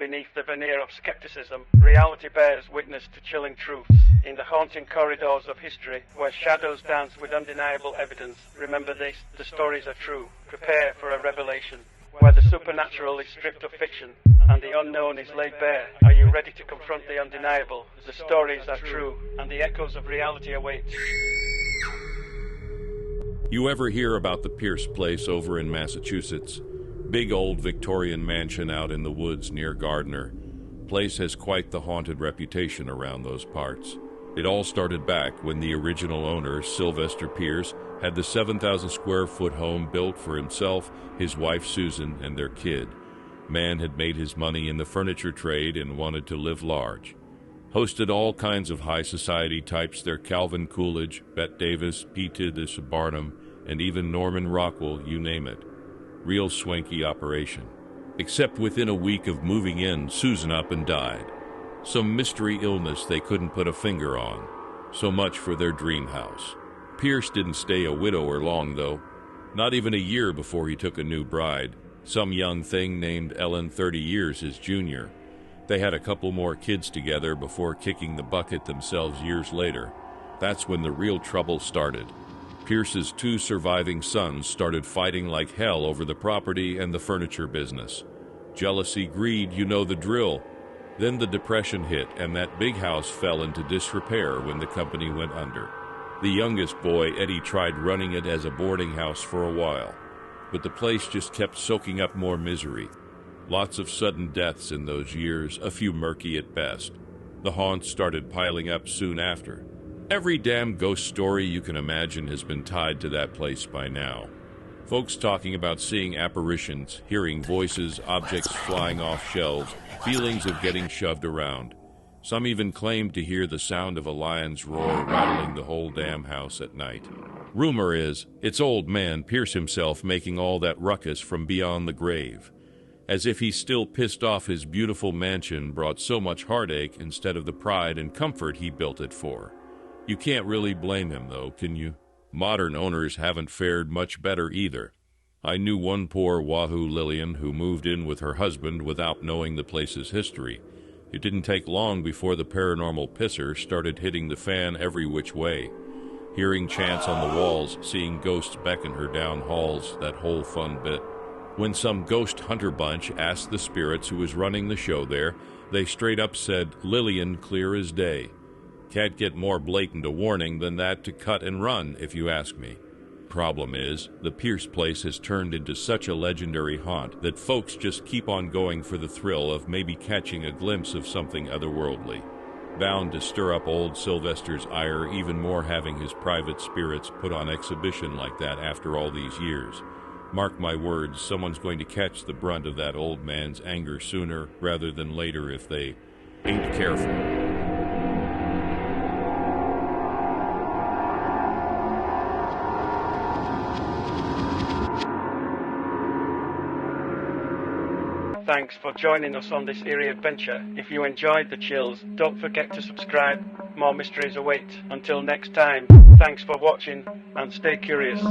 Beneath the veneer of skepticism, reality bears witness to chilling truths. In the haunting corridors of history, where shadows dance with undeniable evidence, remember this, the stories are true. Prepare for a revelation. Where the supernatural is stripped of fiction, and the unknown is laid bare, are you ready to confront the undeniable? The stories are true, and the echoes of reality await. You ever hear about the Pierce place over in Massachusetts? Big old Victorian mansion out in the woods near Gardiner. Place has quite the haunted reputation around those parts. It all started back when the original owner, Sylvester Pierce, had the 7,000 square foot home built for himself, his wife Susan, and their kid. Man had made his money in the furniture trade and wanted to live large. Hosted all kinds of high society types there: Calvin Coolidge, Bette Davis, P.T. Barnum, and even Norman Rockwell, you name it. Real swanky operation. Except within a week of moving in, Susan up and died. Some mystery illness they couldn't put a finger on. So much for their dream house. Pierce didn't stay a widower long, though. Not even a year before he took a new bride. Some young thing named Ellen, 30 years his junior. They had a couple more kids together before kicking the bucket themselves years later. That's when the real trouble started. Pierce's 2 surviving sons started fighting like hell over the property and the furniture business. Jealousy, greed, you know the drill. Then the Depression hit, and that big house fell into disrepair when the company went under. The youngest boy, Eddie, tried running it as a boarding house for a while, but the place just kept soaking up more misery. Lots of sudden deaths in those years, a few murky at best. The haunts started piling up soon after. Every damn ghost story you can imagine has been tied to that place by now. Folks talking about seeing apparitions, hearing voices, objects flying off shelves, feelings of getting shoved around. Some even claimed to hear the sound of a lion's roar rattling the whole damn house at night. Rumor is, it's old man Pierce himself making all that ruckus from beyond the grave. As if he still pissed off his beautiful mansion brought so much heartache instead of the pride and comfort he built it for. You can't really blame him, though, can you? Modern owners haven't fared much better either. I knew one poor Wahoo Lillian who moved in with her husband without knowing the place's history. It didn't take long before the paranormal pisser started hitting the fan every which way. Hearing chants on the walls, seeing ghosts beckon her down halls, that whole fun bit. When some ghost hunter bunch asked the spirits who was running the show there, they straight up said, "Lillian clear as day." Can't get more blatant a warning than that to cut and run, if you ask me. Problem is, the Pierce place has turned into such a legendary haunt that folks just keep on going for the thrill of maybe catching a glimpse of something otherworldly. Bound to stir up old Sylvester's ire even more, having his private spirits put on exhibition like that after all these years. Mark my words, someone's going to catch the brunt of that old man's anger sooner rather than later if they ain't careful. Thanks for joining us on this eerie adventure. If you enjoyed the chills, don't forget to subscribe. More mysteries await. Until next time, thanks for watching and stay curious.